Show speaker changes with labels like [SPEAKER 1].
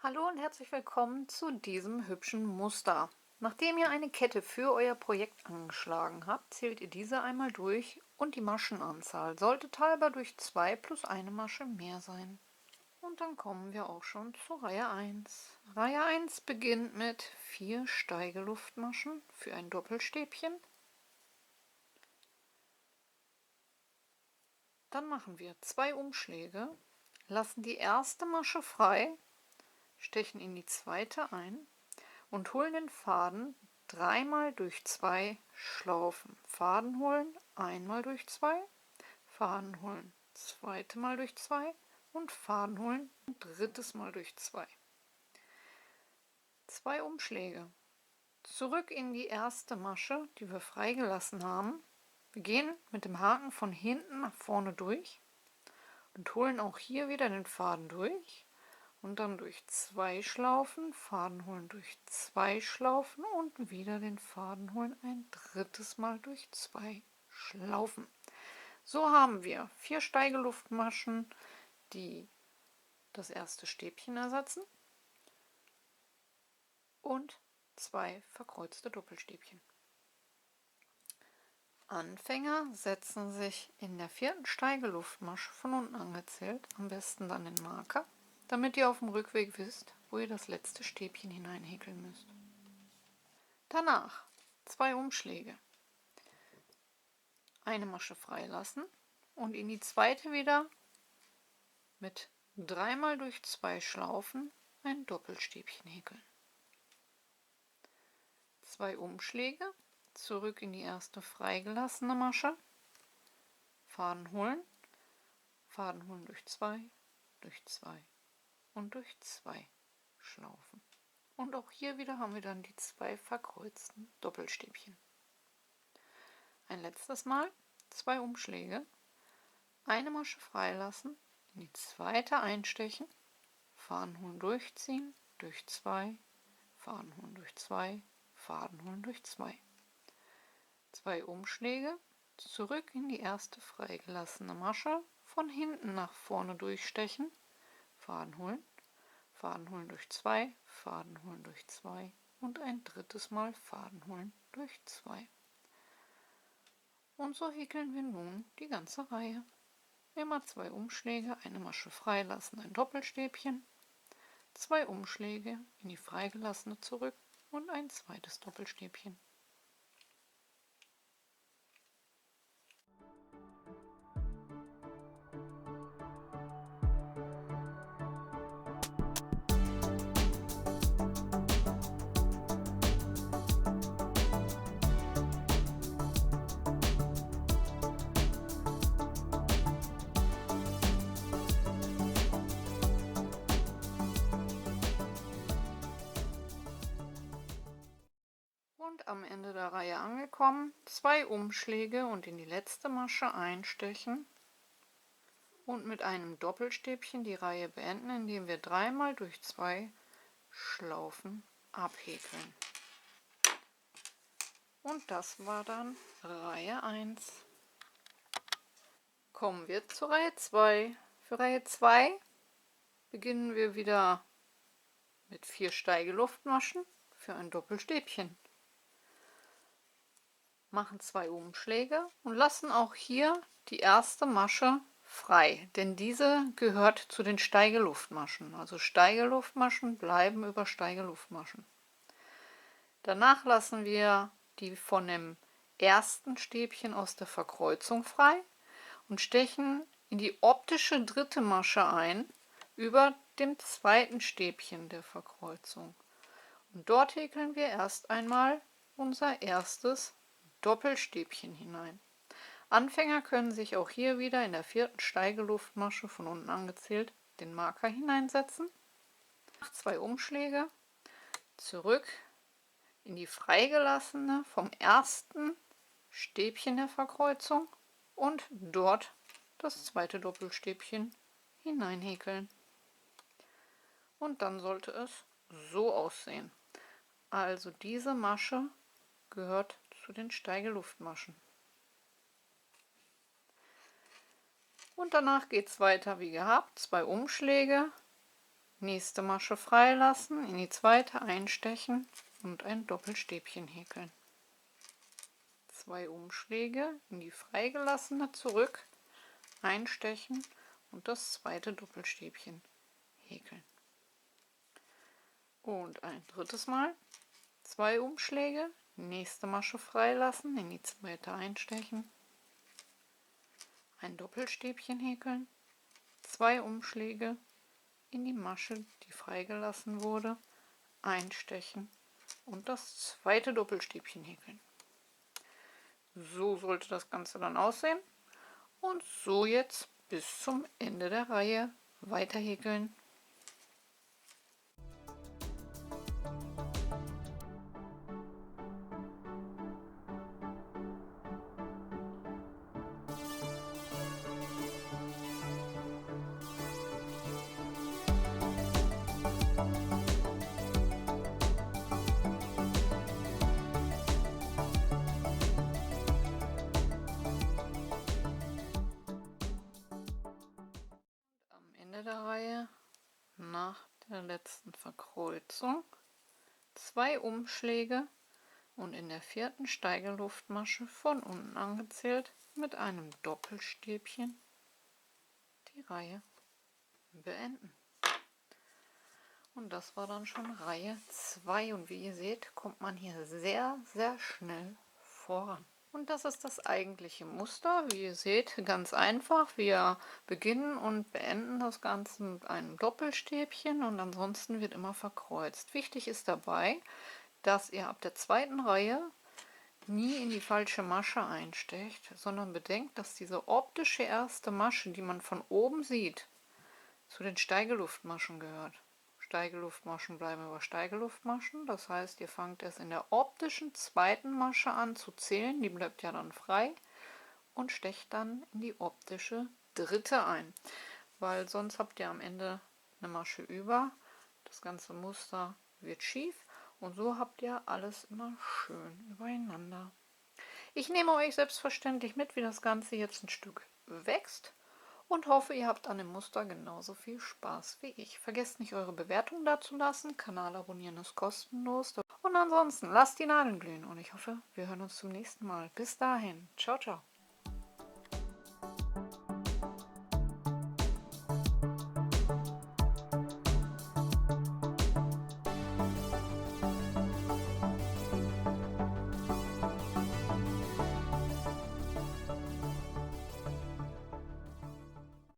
[SPEAKER 1] Hallo und herzlich willkommen zu diesem hübschen Muster. Nachdem ihr eine Kette für euer Projekt angeschlagen habt, zählt ihr diese einmal durch und die Maschenanzahl sollte teilbar durch 2 plus eine Masche mehr sein. Und dann kommen wir auch schon zur Reihe 1. Reihe 1 beginnt mit 4 Steigeluftmaschen für ein Doppelstäbchen. Dann machen wir 2 Umschläge, lassen die erste Masche frei, stechen in die zweite ein und holen den Faden dreimal durch 2 Schlaufen. Faden holen, einmal durch 2, Faden holen, zweite Mal durch 2 und Faden holen, drittes Mal durch 2. 2 Umschläge. Zurück in die erste Masche, die wir freigelassen haben. Wir gehen mit dem Haken von hinten nach vorne durch und holen auch hier wieder den Faden durch. Und dann durch 2 Schlaufen, Faden holen durch 2 Schlaufen und wieder den Faden holen ein drittes Mal durch 2 Schlaufen. So haben wir 4 Steigeluftmaschen, die das erste Stäbchen ersetzen und 2 verkreuzte Doppelstäbchen. Anfänger setzen sich in der 4. Steigeluftmasche von unten angezählt, am besten dann den Marker, damit ihr auf dem Rückweg wisst, wo ihr das letzte Stäbchen hineinhäkeln müsst. Danach 2 Umschläge, eine Masche freilassen und in die zweite wieder mit 3 mal durch 2 Schlaufen ein Doppelstäbchen häkeln. 2 Umschläge, zurück in die erste freigelassene Masche, Faden holen durch 2 und durch 2 Schlaufen. Und auch hier wieder haben wir dann die 2 verkreuzten Doppelstäbchen. Ein letztes Mal 2 Umschläge, eine Masche freilassen, in die zweite einstechen, Faden holen, durchziehen, durch 2, Faden holen durch 2, Faden holen durch 2. 2 Umschläge, zurück in die erste freigelassene Masche, von hinten nach vorne durchstechen, Faden holen durch 2, Faden holen durch 2 und ein drittes Mal Faden holen durch 2. Und so häkeln wir nun die ganze Reihe. Immer 2 Umschläge, eine Masche freilassen, ein Doppelstäbchen, 2 Umschläge in die freigelassene zurück und ein zweites Doppelstäbchen. Und am Ende der Reihe angekommen, 2 Umschläge und in die letzte Masche einstechen und mit einem Doppelstäbchen die Reihe beenden, indem wir 3 mal durch 2 Schlaufen abhäkeln. Und das war dann Reihe 1. Kommen wir zur Reihe 2. Für Reihe 2 beginnen wir wieder mit 4 Steigeluftmaschen für ein Doppelstäbchen. Machen 2 Umschläge und lassen auch hier die erste Masche frei, denn diese gehört zu den Steigeluftmaschen. Also Steigeluftmaschen bleiben über Steigeluftmaschen. Danach lassen wir die von dem ersten Stäbchen aus der Verkreuzung frei und stechen in die optische dritte Masche ein über dem zweiten Stäbchen der Verkreuzung. Und dort häkeln wir erst einmal unser erstes Doppelstäbchen hinein. Anfänger können sich auch hier wieder in der 4. Steigeluftmasche von unten angezählt den Marker hineinsetzen. 2 Umschläge, zurück in die freigelassene vom ersten Stäbchen der Verkreuzung und dort das zweite Doppelstäbchen hineinhäkeln. Und dann sollte es so aussehen. Also diese Masche gehört zu den Steigeluftmaschen. Und danach geht es weiter wie gehabt. 2 Umschläge nächste Masche freilassen, in die zweite einstechen und ein Doppelstäbchen häkeln. 2 Umschläge in die freigelassene zurück, einstechen und das zweite Doppelstäbchen häkeln. Und ein drittes Mal 2 Umschläge, nächste Masche freilassen, in die zweite einstechen, ein Doppelstäbchen häkeln, 2 Umschläge in die Masche, die freigelassen wurde, einstechen und das zweite Doppelstäbchen häkeln. So sollte das Ganze dann aussehen. Und so jetzt bis zum Ende der Reihe weiter häkeln. Am Ende der Reihe, nach der letzten Verkreuzung, 2 Umschläge und in der 4. Steigeluftmasche von unten angezählt mit einem Doppelstäbchen die Reihe beenden. Und das war dann schon Reihe 2 und wie ihr seht, kommt man hier sehr, sehr schnell voran. Und das ist das eigentliche Muster. Wie ihr seht, ganz einfach. Wir beginnen und beenden das Ganze mit einem Doppelstäbchen und ansonsten wird immer verkreuzt. Wichtig ist dabei, dass ihr ab der 2. Reihe nie in die falsche Masche einstecht, sondern bedenkt, dass diese optische erste Masche, die man von oben sieht, zu den Steigeluftmaschen gehört. Steigeluftmaschen bleiben über Steigeluftmaschen, das heißt, ihr fangt erst in der optischen 2. Masche an zu zählen, die bleibt ja dann frei, und stecht dann in die optische 3. ein, weil sonst habt ihr am Ende eine Masche über, das ganze Muster wird schief und so habt ihr alles immer schön übereinander. Ich nehme euch selbstverständlich mit, wie das Ganze jetzt ein Stück wächst. Und hoffe, ihr habt an dem Muster genauso viel Spaß wie ich. Vergesst nicht, eure Bewertung dazulassen. Kanal abonnieren ist kostenlos. Und ansonsten lasst die Nadeln glühen und ich hoffe, wir hören uns zum nächsten Mal. Bis dahin. Ciao, ciao.